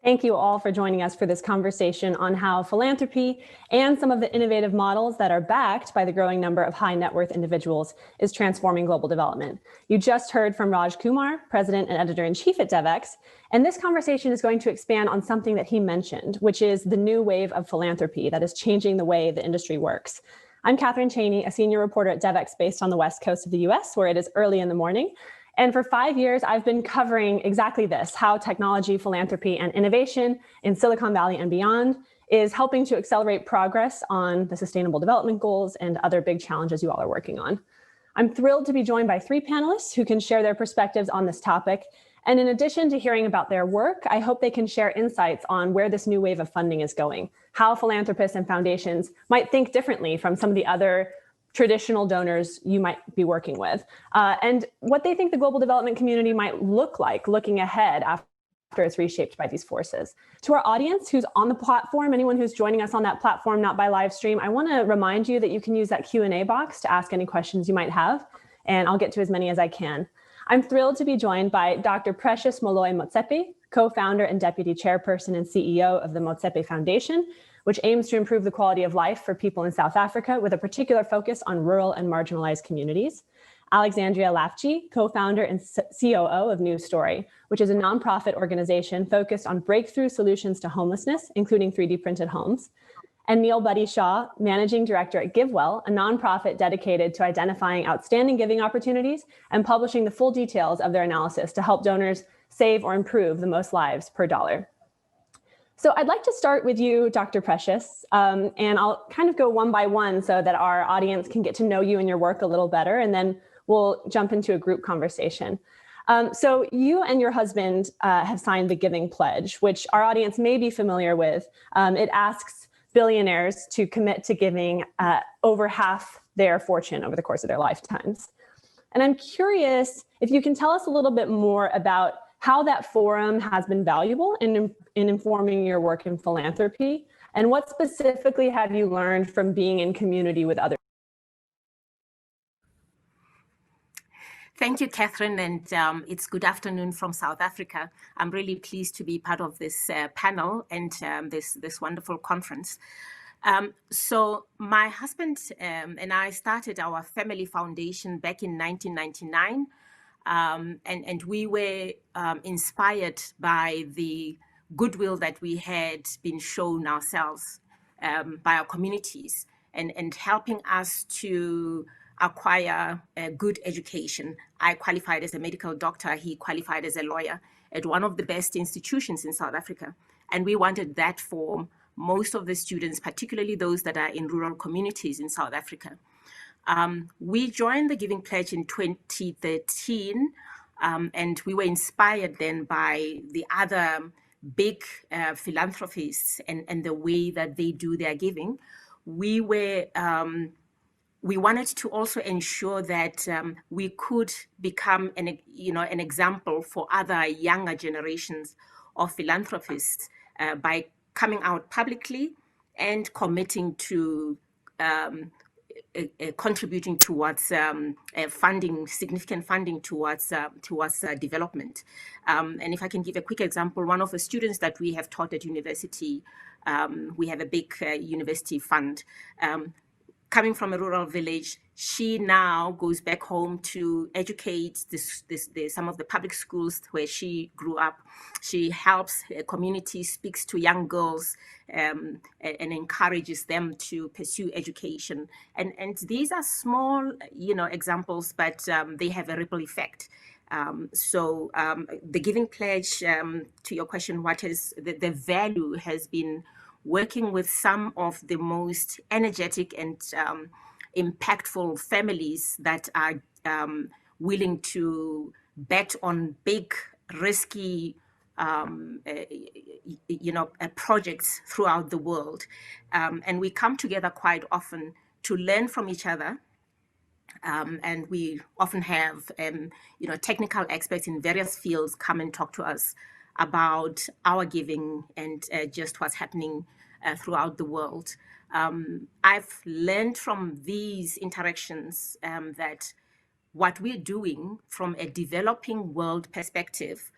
Thank you all for joining us for this conversation on how philanthropy and some of the innovative models that are backed by the growing number of high net worth individuals is transforming global development. You just heard from Raj Kumar, President and Editor-in-Chief at Devex, and this conversation is going to expand on something that he mentioned, which is the new wave of philanthropy that is changing the way the industry works. I'm Catherine Cheney, a senior reporter at Devex based on the West Coast of the US, where it is early in the morning. And for 5 years, I've been covering exactly this, how technology, philanthropy, and innovation in Silicon Valley and beyond is helping to accelerate progress on the Sustainable Development Goals and other big challenges you all are working on. I'm thrilled to be joined by 3 panelists who can share their perspectives on this topic. And in addition to hearing about their work, I hope they can share insights on where this new wave of funding is going, how philanthropists and foundations might think differently from some of the other traditional donors you might be working with, and what they think the global development community might look like looking ahead after it's reshaped by these forces. To our audience who's on the platform, anyone who's joining us on that platform, not by live stream, I want to remind you that you can use that Q&A box to ask any questions you might have, and I'll get to as many as I can. I'm thrilled to be joined by Dr. Precious Moloi-Motsepe, co-founder and deputy chairperson and CEO of the Motsepe Foundation, which aims to improve the quality of life for people in South Africa with a particular focus on rural and marginalized communities. Alexandria Lafci, co-founder and COO of New Story, which is a nonprofit organization focused on breakthrough solutions to homelessness, including 3D printed homes. And Neil Buddy Shah, managing director at GiveWell, a nonprofit dedicated to identifying outstanding giving opportunities and publishing the full details of their analysis to help donors save or improve the most lives per dollar. So I'd like to start with you, Dr. Precious, and I'll kind of go one by one so that our audience can get to know you and your work a little better, and then we'll jump into a group conversation. So you and your husband have signed the Giving Pledge, which our audience may be familiar with. It asks billionaires to commit to giving over half their fortune over the course of their lifetimes. And I'm curious if you can tell us a little bit more about how that forum has been valuable in informing your work in philanthropy, and what specifically have you learned from being in community with others? Thank you, Catherine, and it's good afternoon from South Africa. I'm really pleased to be part of this panel and this wonderful conference. So my husband and I started our family foundation back in 1999. And we were inspired by the goodwill that we had been shown ourselves by our communities and helping us to acquire a good education. I qualified as a medical doctor, he qualified as a lawyer at one of the best institutions in South Africa. And we wanted that for most of the students, particularly those that are in rural communities in South Africa. We joined the Giving Pledge in 2013, and we were inspired then by the other big philanthropists and the way that they do their giving. We wanted to also ensure that we could become an example for other younger generations of philanthropists by coming out publicly and committing to contributing towards significant funding towards development. And if I can give a quick example, one of the students that we have taught at university, we have a big university fund. Coming from a rural village, she now goes back home to educate some of the public schools where she grew up. She helps communities, speaks to young girls, and encourages them to pursue education. And these are small, examples, but they have a ripple effect. So the Giving Pledge, to your question, what is the value has been working with some of the most energetic and impactful families that are willing to bet on big, risky, projects throughout the world. And we come together quite often to learn from each other. And we often have, technical experts in various fields come and talk to us about our giving and just what's happening throughout the world. I've learned from these interactions that what we're doing from a developing world perspective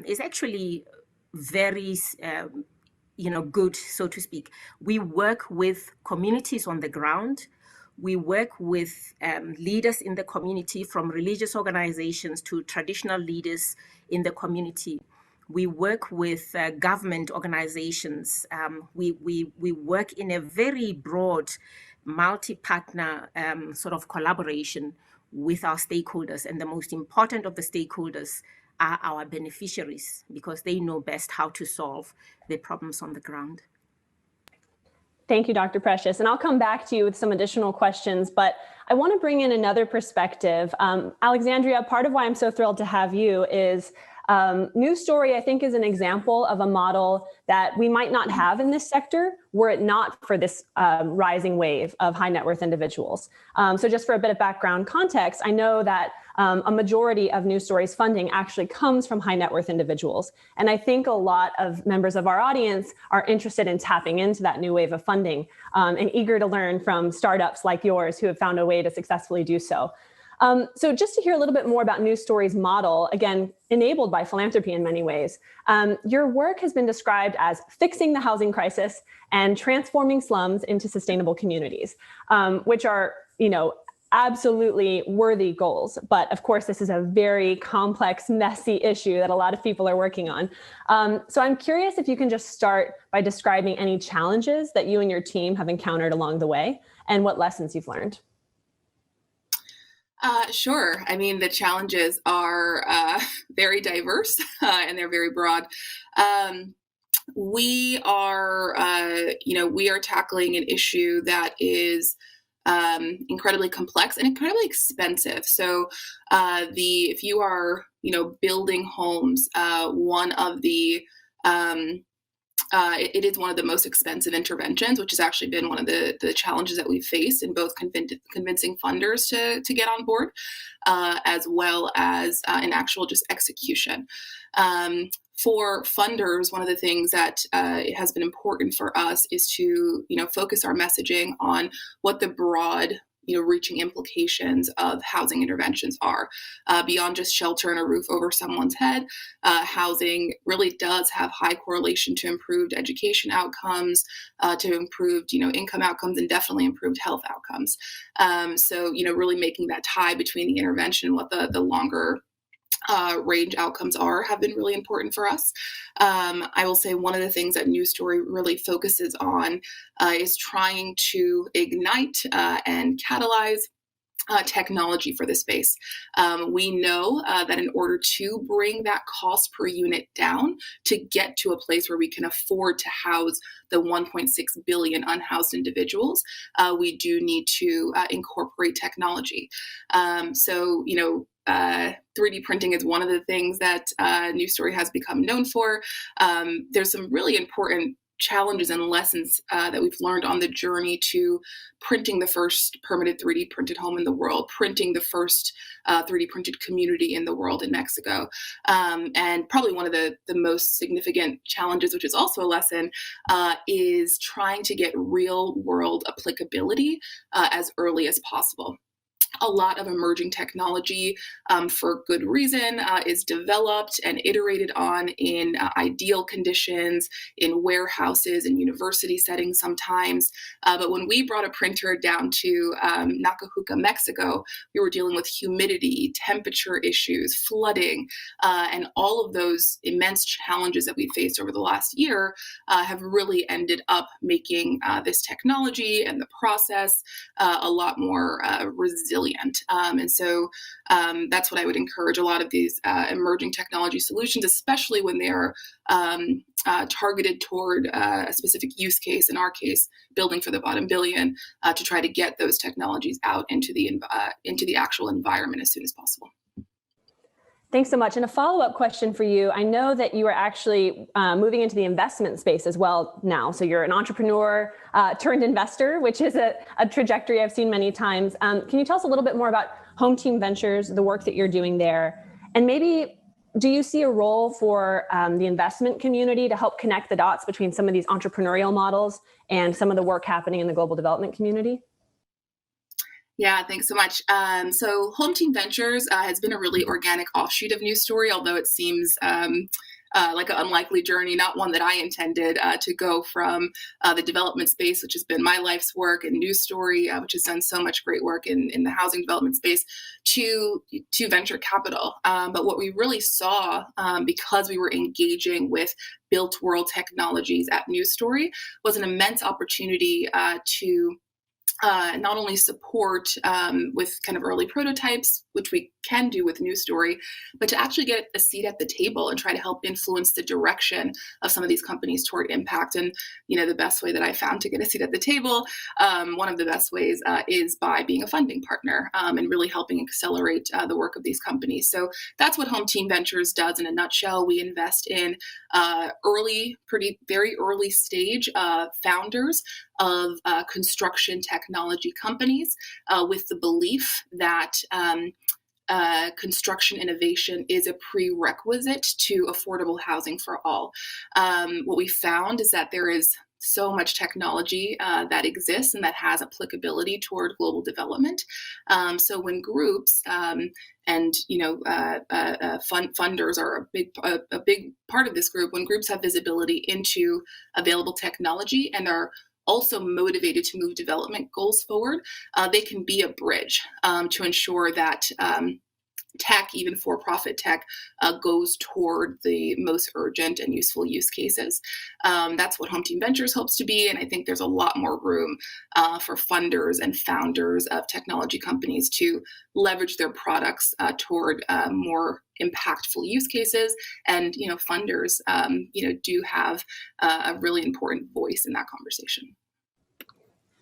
is actually very good, so to speak. We work with communities on the ground. We work with leaders in the community, from religious organizations to traditional leaders in the community. We work with government organizations. We work in a very broad, multi-partner sort of collaboration with our stakeholders. And the most important of the stakeholders are our beneficiaries, because they know best how to solve the problems on the ground. Thank you, Dr. Precious. And I'll come back to you with some additional questions, but I want to bring in another perspective. Alexandria, part of why I'm so thrilled to have you is News Story, I think, is an example of a model that we might not have in this sector were it not for this rising wave of high net worth individuals. So just for a bit of background context, I know that a majority of News Story's funding actually comes from high net worth individuals. And I think a lot of members of our audience are interested in tapping into that new wave of funding and eager to learn from startups like yours who have found a way to successfully do so. So just to hear a little bit more about News Story's model, again, enabled by philanthropy in many ways, your work has been described as fixing the housing crisis and transforming slums into sustainable communities, which are, absolutely worthy goals. But of course, this is a very complex, messy issue that a lot of people are working on. So I'm curious if you can just start by describing any challenges that you and your team have encountered along the way and what lessons you've learned. Sure. I mean, the challenges are very diverse and they're very broad. We are tackling an issue that is incredibly complex and incredibly expensive. So if you are, building homes, it is one of the most expensive interventions, which has actually been one of the challenges that we've faced in both convincing funders to get on board, as well as in actual just execution. For funders, one of the things that it has been important for us is to, focus our messaging on what the broad, reaching implications of housing interventions are. Beyond just shelter and a roof over someone's head, housing really does have high correlation to improved education outcomes, to improved, income outcomes, and definitely improved health outcomes. So, really making that tie between the intervention and what the longer range outcomes have been really important for us. I will say one of the things that News Story really focuses on is trying to ignite and catalyze technology for the space. We know that in order to bring that cost per unit down to get to a place where we can afford to house the 1.6 billion unhoused individuals, we do need to incorporate technology. 3D printing is one of the things that News Story has become known for. There's some really important challenges and lessons that we've learned on the journey to printing the first permanent 3D printed home in the world, printing the first 3D printed community in the world in Mexico. And probably one of the most significant challenges, which is also a lesson, is trying to get real world applicability as early as possible. A lot of emerging technology, for good reason, is developed and iterated on in ideal conditions, in warehouses and university settings sometimes. But when we brought a printer down to Nacajuca, Mexico, we were dealing with humidity, temperature issues, flooding, and all of those immense challenges that we faced over the last year have really ended up making this technology and the process a lot more resilient. And so that's what I would encourage a lot of these emerging technology solutions, especially when they are targeted toward a specific use case, in our case, building for the bottom billion, to try to get those technologies out into the actual environment as soon as possible. Thanks so much. And a follow-up question for you. I know that you are actually moving into the investment space as well now. So you're an entrepreneur turned investor, which is a trajectory I've seen many times. Can you tell us a little bit more about Home Team Ventures, the work that you're doing there? And maybe do you see a role for the investment community to help connect the dots between some of these entrepreneurial models and some of the work happening in the global development community? Yeah, thanks so much. So Home Team Ventures has been a really organic offshoot of News Story, although it seems like an unlikely journey, not one that I intended, to go from the development space, which has been my life's work, and News Story, which has done so much great work in the housing development space, to venture capital. But what we really saw, because we were engaging with built world technologies at News Story, was an immense opportunity to not only support with kind of early prototypes, which we can do with News Story, but to actually get a seat at the table and try to help influence the direction of some of these companies toward impact. And, the best way that I found to get a seat at the table, one of the best ways is by being a funding partner and really helping accelerate the work of these companies. So that's what Home Team Ventures does in a nutshell. We invest in very early stage founders of construction technology companies with the belief that construction innovation is a prerequisite to affordable housing for all. What we found is that there is so much technology that exists and that has applicability toward global development. So when groups and funders are a big part of this group, when groups have visibility into available technology and are also motivated to move development goals forward, they can be a bridge to ensure that tech, even for-profit tech, goes toward the most urgent and useful use cases. That's what Home Team Ventures hopes to be, and I think there's a lot more room for funders and founders of technology companies to leverage their products toward more impactful use cases. And funders, do have a really important voice in that conversation.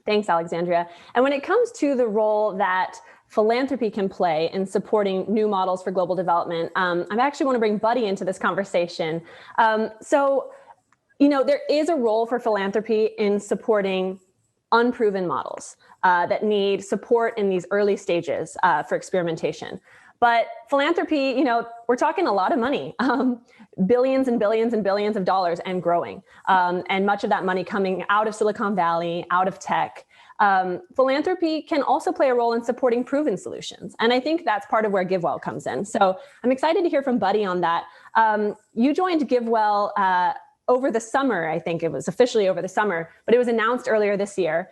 Thanks, Alexandria. And when it comes to the role that philanthropy can play in supporting new models for global development, I actually want to bring Buddy into this conversation. So, there is a role for philanthropy in supporting unproven models that need support in these early stages for experimentation. But philanthropy, we're talking a lot of money, billions and billions and billions of dollars and growing. And much of that money coming out of Silicon Valley, out of tech. Philanthropy can also play a role in supporting proven solutions. And I think that's part of where GiveWell comes in. So I'm excited to hear from Buddy on that. You joined GiveWell over the summer. I think it was officially over the summer, but it was announced earlier this year.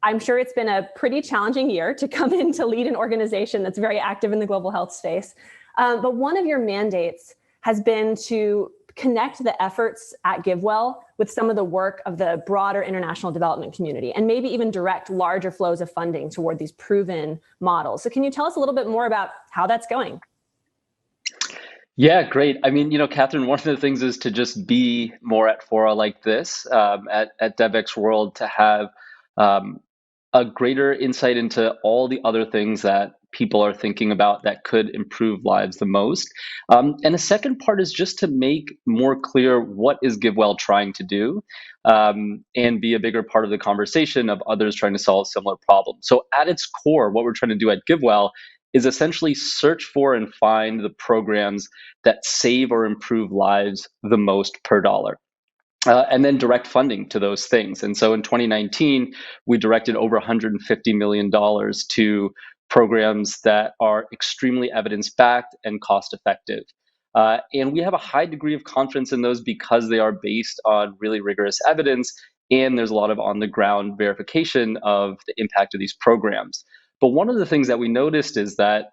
I'm sure it's been a pretty challenging year to come in to lead an organization that's very active in the global health space. But one of your mandates has been to connect the efforts at GiveWell with some of the work of the broader international development community, and maybe even direct larger flows of funding toward these proven models. So can you tell us a little bit more about how that's going? Yeah, great. I mean, Catherine, one of the things is to just be more at fora like this at Devex World, to have a greater insight into all the other things that people are thinking about that could improve lives the most. And the second part is just to make more clear what is GiveWell trying to do, and be a bigger part of the conversation of others trying to solve similar problems. So at its core, what we're trying to do at GiveWell is essentially search for and find the programs that save or improve lives the most per dollar. And then direct funding to those things. And so in 2019, we directed over $150 million to programs that are extremely evidence-backed and cost-effective. And we have a high degree of confidence in those because they are based on really rigorous evidence, and there's a lot of on-the-ground verification of the impact of these programs. But one of the things that we noticed is that,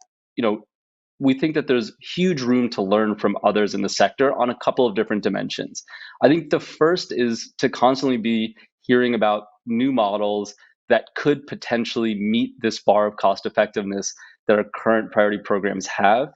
we think that there's huge room to learn from others in the sector on a couple of different dimensions. I think the first is to constantly be hearing about new models that could potentially meet this bar of cost effectiveness that our current priority programs have.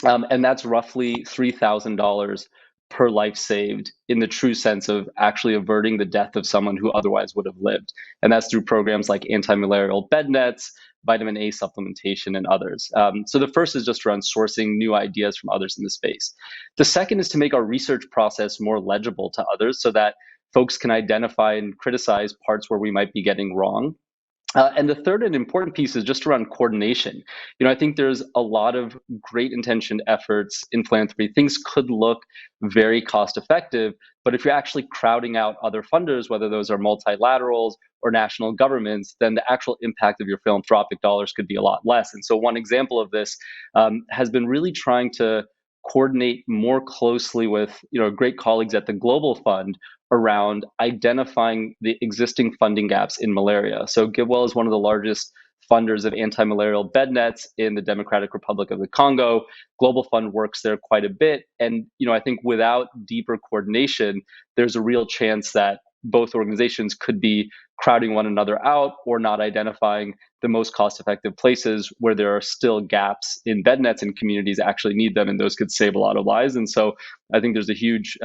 And that's roughly $3,000 per life saved, in the true sense of actually averting the death of someone who otherwise would have lived. And that's through programs like anti-malarial bed nets, vitamin A supplementation, and others. So the first is just around sourcing new ideas from others in the space. The second is to make our research process more legible to others so that folks can identify and criticize parts where we might be getting wrong. And the third and important piece is just around coordination. I think there's a lot of great intentioned efforts in philanthropy. Things could look very cost effective, but if you're actually crowding out other funders, whether those are multilaterals or national governments, then the actual impact of your philanthropic dollars could be a lot less. And so one example of this has been really trying to coordinate more closely with great colleagues at the Global Fund around identifying the existing funding gaps in malaria. So GiveWell is one of the largest funders of anti-malarial bed nets in the Democratic Republic of the Congo. Global Fund works there quite a bit. And I think without deeper coordination, there's a real chance that both organizations could be crowding one another out or not identifying the most cost-effective places where there are still gaps in bed nets and communities actually need them, and those could save a lot of lives. And so I think there's a huge,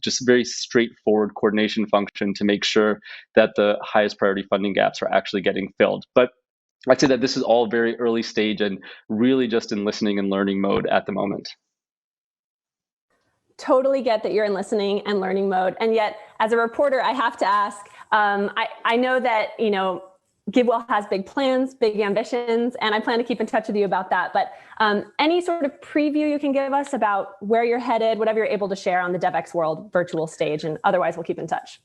just very straightforward coordination function to make sure that the highest priority funding gaps are actually getting filled. But I'd say that this is all very early stage and really just in listening and learning mode at the moment. Totally get that you're in listening and learning mode. And yet, as a reporter, I have to ask, I know that, GiveWell has big plans, big ambitions, and I plan to keep in touch with you about that. But any sort of preview you can give us about where you're headed, whatever you're able to share on the Devex World virtual stage, and otherwise we'll keep in touch.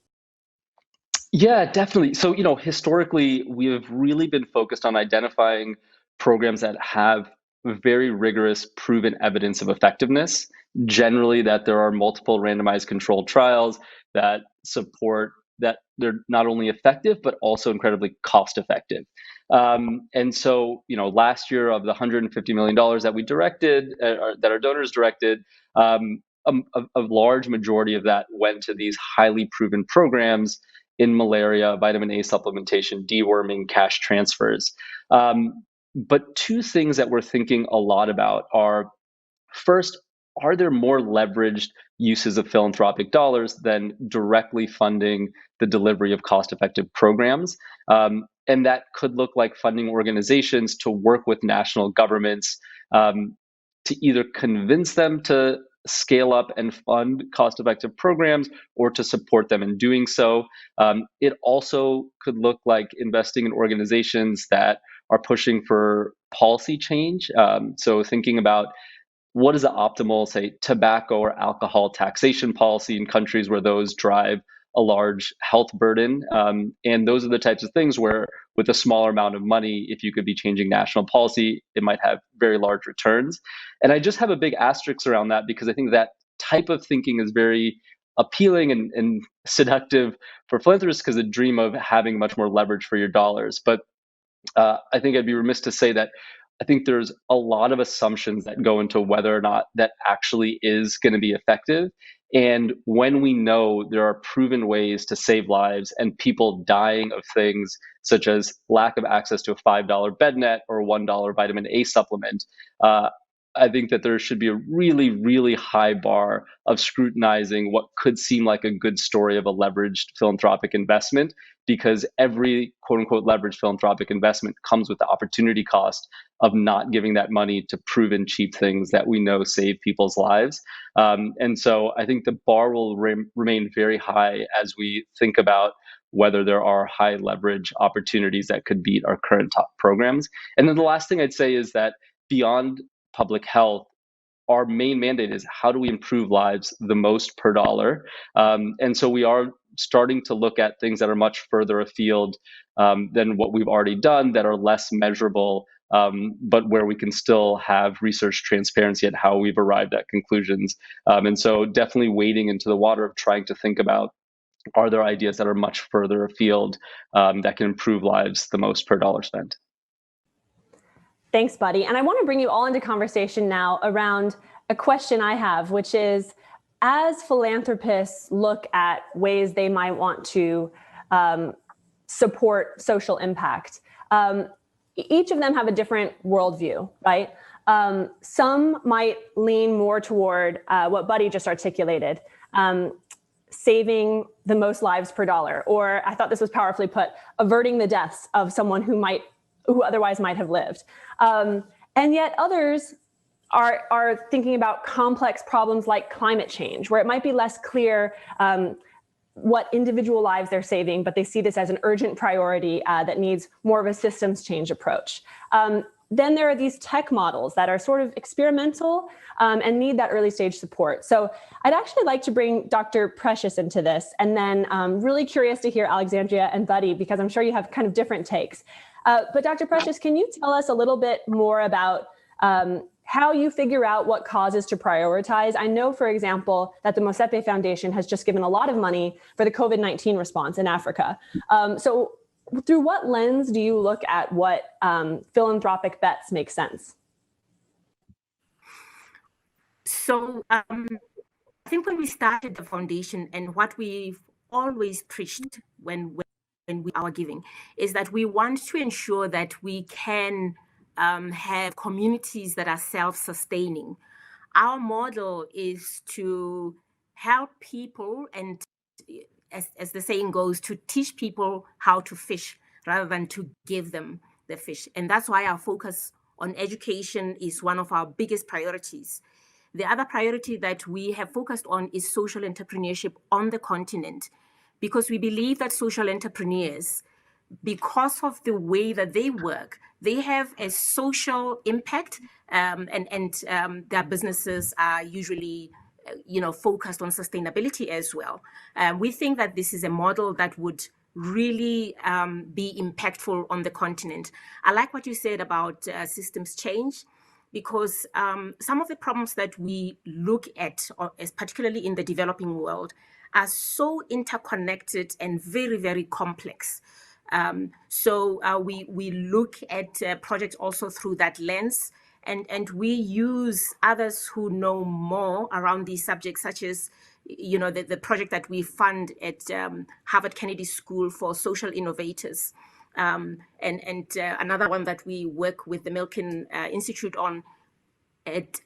Yeah, definitely. So, historically, we have really been focused on identifying programs that have very rigorous proven evidence of effectiveness. Generally, that there are multiple randomized controlled trials that support that they're not only effective, but also incredibly cost effective. And so, last year of the $150 million that we directed, that our donors directed, a large majority of that went to these highly proven programs in malaria, vitamin A supplementation, deworming, cash transfers. But two things that we're thinking a lot about are, first, are there more leveraged uses of philanthropic dollars than directly funding the delivery of cost-effective programs? And that could look like funding organizations to work with national governments to either convince them to scale up and fund cost-effective programs or to support them in doing so. It also could look like investing in organizations that are pushing for policy change. So thinking about what is the optimal, say, tobacco or alcohol taxation policy in countries where those drive a large health burden. And those are the types of things where, with a smaller amount of money, if you could be changing national policy, it might have very large returns. And I just have a big asterisk around that because I think that type of thinking is very appealing and seductive for philanthropists because they dream of having much more leverage for your dollars. But I think I'd be remiss to say that I think there's a lot of assumptions that go into whether or not that actually is going to be effective. And when we know there are proven ways to save lives and people dying of things such as lack of access to a $5 bed net or a $1 vitamin A supplement, I think that there should be a really, really high bar of scrutinizing what could seem like a good story of a leveraged philanthropic investment, because every quote unquote leveraged philanthropic investment comes with the opportunity cost of not giving that money to proven cheap things that we know save people's lives. And so I think the bar will remain very high as we think about whether there are high leverage opportunities that could beat our current top programs. And then the last thing I'd say is that beyond public health, our main mandate is how do we improve lives the most per dollar? And so we are starting to look at things that are much further afield than what we've already done, that are less measurable, but where we can still have research transparency at how we've arrived at conclusions. And so definitely wading into the water of trying to think about, are there ideas that are much further afield that can improve lives the most per dollar spent? Thanks, Buddy. And I want to bring you all into conversation now around a question I have, which is, as philanthropists look at ways they might want to support social impact, each of them have a different worldview, right? Some might lean more toward what Buddy just articulated, saving the most lives per dollar, or I thought this was powerfully put, averting the deaths of someone who otherwise might have lived. And yet others are thinking about complex problems like climate change, where it might be less clear what individual lives they're saving, but they see this as an urgent priority that needs more of a systems change approach. Then there are these tech models that are sort of experimental and need that early stage support. So I'd actually like to bring Dr. Precious into this, and then really curious to hear Alexandria and Buddy, because I'm sure you have kind of different takes. But Dr. Precious, can you tell us a little bit more about how you figure out what causes to prioritize. I know, for example, that the Motsepe Foundation has just given a lot of money for the COVID-19 response in Africa. So through what lens do you look at what philanthropic bets make sense? So I think when we started the foundation, and what we've always preached when we are giving, is that we want to ensure that we can have communities that are self-sustaining. Our model is to help people, and as the saying goes, to teach people how to fish rather than to give them the fish. And that's why our focus on education is one of our biggest priorities. The other priority that we have focused on is social entrepreneurship on the continent, because we believe that social entrepreneurs, because of the way that they work, they have a social impact, and their businesses are usually focused on sustainability as well. We think that this is a model that would really be impactful on the continent. I like what you said about systems change, because some of the problems that we look at, particularly in the developing world, are so interconnected and very, very complex. So we look at projects also through that lens, and we use others who know more around these subjects, such as the project that we fund at Harvard Kennedy School for Social Innovators, and another one that we work with the Milken Institute on, at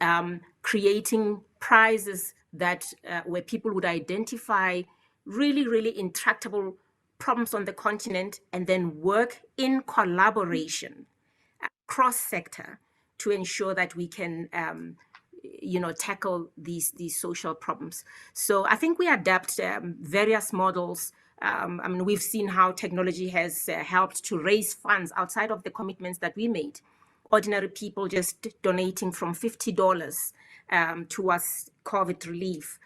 creating prizes that where people would identify really, really intractable problems on the continent, and then work in collaboration cross-sector to ensure that we can tackle these social problems. So I think we adapt various models. We've seen how technology has helped to raise funds outside of the commitments that we made. Ordinary people just donating from $50 towards COVID relief.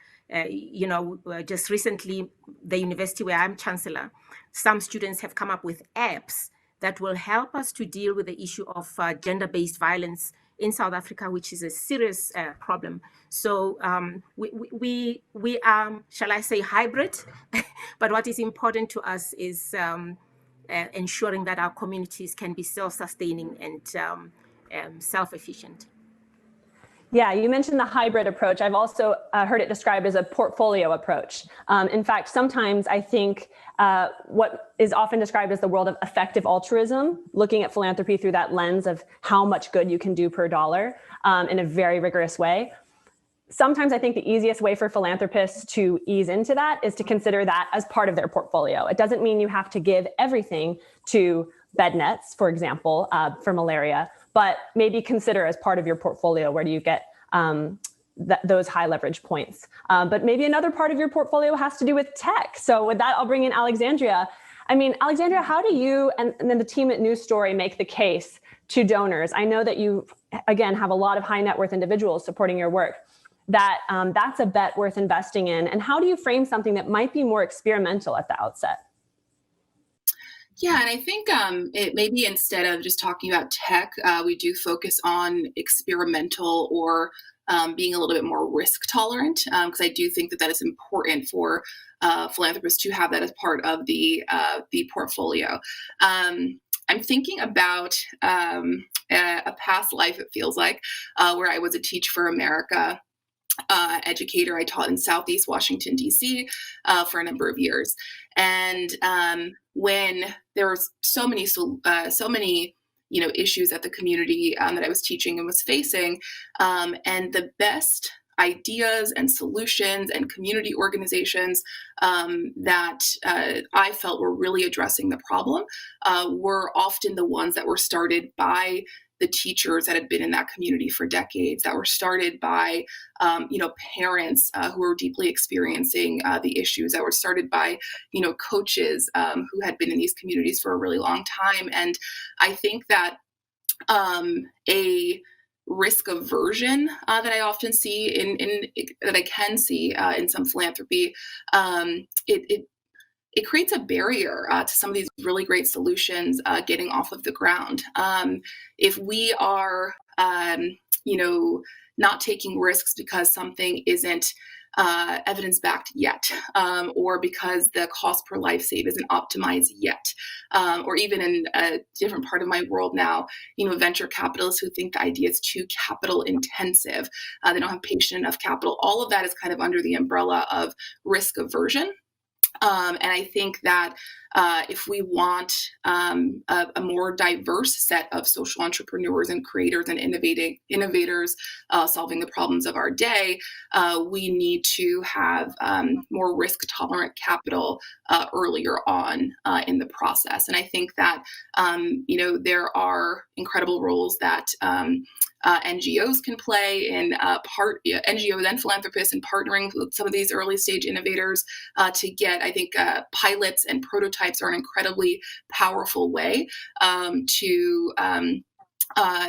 Just recently, the university where I'm chancellor, some students have come up with apps that will help us to deal with the issue of gender-based violence in South Africa, which is a serious problem. So we are, shall I say, hybrid, but what is important to us is ensuring that our communities can be self-sustaining and self-efficient. Yeah, you mentioned the hybrid approach. I've also heard it described as a portfolio approach. In fact, sometimes I think what is often described as the world of effective altruism, looking at philanthropy through that lens of how much good you can do per dollar in a very rigorous way. Sometimes I think the easiest way for philanthropists to ease into that is to consider that as part of their portfolio. It doesn't mean you have to give everything to bed nets, for example, for malaria, but maybe consider as part of your portfolio, where do you get those high leverage points. But maybe another part of your portfolio has to do with tech. So with that, I'll bring in Alexandria. Alexandria, how do you and then the team at News Story make the case to donors? I know that you, again, have a lot of high net worth individuals supporting your work. That's a bet worth investing in. And how do you frame something that might be more experimental at the outset? Yeah, and I think it maybe instead of just talking about tech, we do focus on experimental or being a little bit more risk tolerant, because I do think that is important for philanthropists to have that as part of the portfolio. I'm thinking about a past life, it feels like, where I was a Teach for America educator. I taught in Southeast Washington, D.C. For a number of years. And when there were so many issues that the community that I was teaching and was facing, and the best ideas and solutions and community organizations that I felt were really addressing the problem were often the ones that were started by the teachers that had been in that community for decades, that were started by, parents who were deeply experiencing the issues, that were started by, coaches who had been in these communities for a really long time. And I think that a risk aversion that I often see that I can see in some philanthropy, it creates a barrier to some of these really great solutions getting off of the ground. If we are, not taking risks because something isn't evidence-backed yet, or because the cost per life save isn't optimized yet, or even in a different part of my world now, venture capitalists who think the idea is too capital intensive, they don't have patient enough capital. All of that is kind of under the umbrella of risk aversion. And I think that if we want a more diverse set of social entrepreneurs and creators and innovators solving the problems of our day, we need to have more risk-tolerant capital earlier on in the process. And I think that there are incredible roles that NGOs can play in NGOs and philanthropists in partnering with some of these early stage innovators to get, I think, pilots and prototypes are an incredibly powerful way to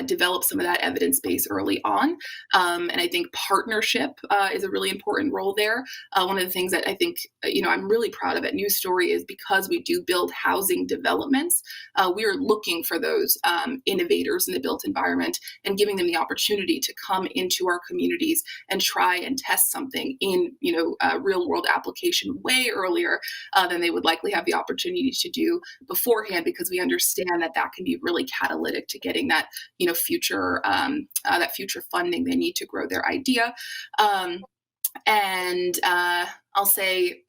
develop some of that evidence base early on. And I think partnership is a really important role there. One of the things that I think, I'm really proud of at News Story is because we do build housing developments, we are looking for those innovators in the built environment and giving them the opportunity to come into our communities and try and test something in, a real world application way earlier than they would likely have the opportunity to do beforehand, because we understand that that can be really catalytic to getting that future funding they need to grow their idea. And I'll say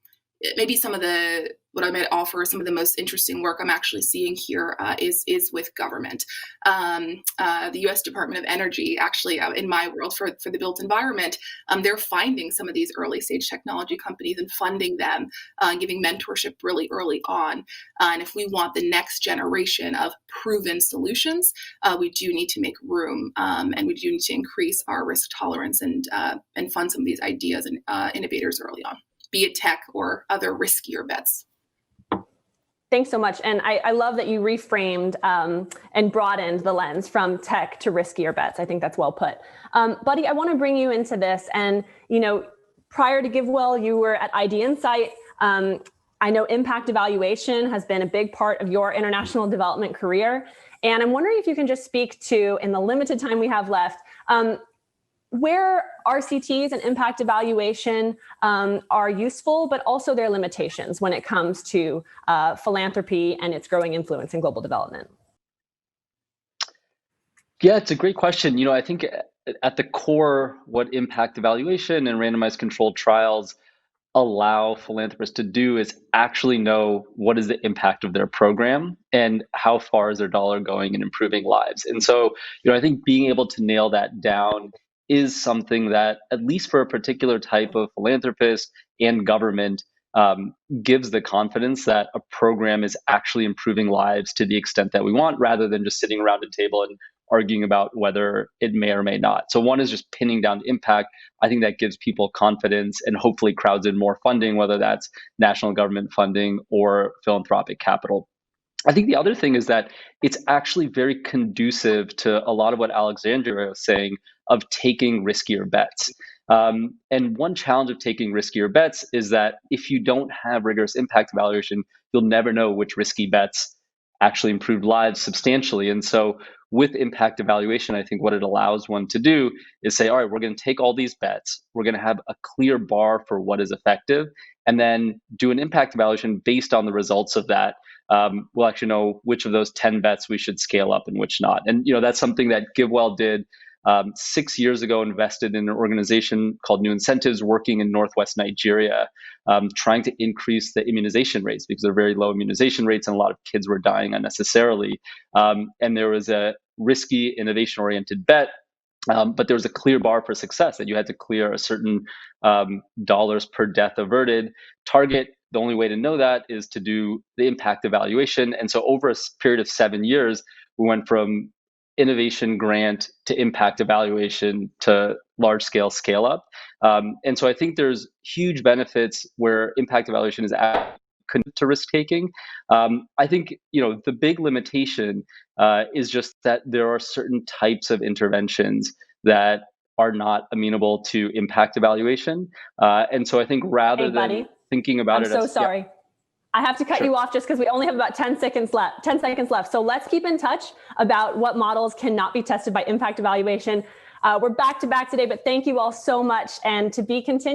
maybe what I might offer, some of the most interesting work I'm actually seeing here is with government. The U.S. Department of Energy, actually, in my world for the built environment, they're finding some of these early stage technology companies and funding them, giving mentorship really early on. And if we want the next generation of proven solutions, we do need to make room, and we do need to increase our risk tolerance and fund some of these ideas and innovators early on, be it tech or other riskier bets. Thanks so much. And I love that you reframed and broadened the lens from tech to riskier bets. I think that's well put. Buddy, I want to bring you into this. And, prior to GiveWell, you were at ID Insight. I know impact evaluation has been a big part of your international development career. And I'm wondering if you can just speak to, in the limited time we have left, where RCTs and impact evaluation are useful, but also their limitations when it comes to philanthropy and its growing influence in global development. Yeah, it's a great question. I think at the core, what impact evaluation and randomized controlled trials allow philanthropists to do is actually know what is the impact of their program and how far is their dollar going in improving lives. And so, I think being able to nail that down is something that, at least for a particular type of philanthropist and government, gives the confidence that a program is actually improving lives to the extent that we want, rather than just sitting around a table and arguing about whether it may or may not. So one is just pinning down the impact. I think that gives people confidence and hopefully crowds in more funding, whether that's national government funding or philanthropic capital. I think the other thing is that it's actually very conducive to a lot of what Alexandria was saying of taking riskier bets. And one challenge of taking riskier bets is that if you don't have rigorous impact evaluation, you'll never know which risky bets actually improved lives substantially. And so with impact evaluation, I think what it allows one to do is say, all right, we're going to take all these bets. We're going to have a clear bar for what is effective, and then do an impact evaluation based on the results of that. We'll actually know which of those 10 bets we should scale up and which not. And that's something that GiveWell did 6 years ago, invested in an organization called New Incentives working in Northwest Nigeria, trying to increase the immunization rates because they're very low immunization rates and a lot of kids were dying unnecessarily. And there was a risky innovation-oriented bet, but there was a clear bar for success that you had to clear a certain dollars per death averted target. The only way to know that is to do the impact evaluation. And so over a period of 7 years, we went from innovation grant to impact evaluation to large scale scale up. And so I think there's huge benefits where impact evaluation is to risk taking. I think, the big limitation is just that there are certain types of interventions that are not amenable to impact evaluation. And so I think rather than thinking about it as— I'm so sorry. Yeah. I have to cut you off just because we only have about 10 seconds left. So let's keep in touch about what models cannot be tested by impact evaluation. We're back to back today, but thank you all so much, and to be continued.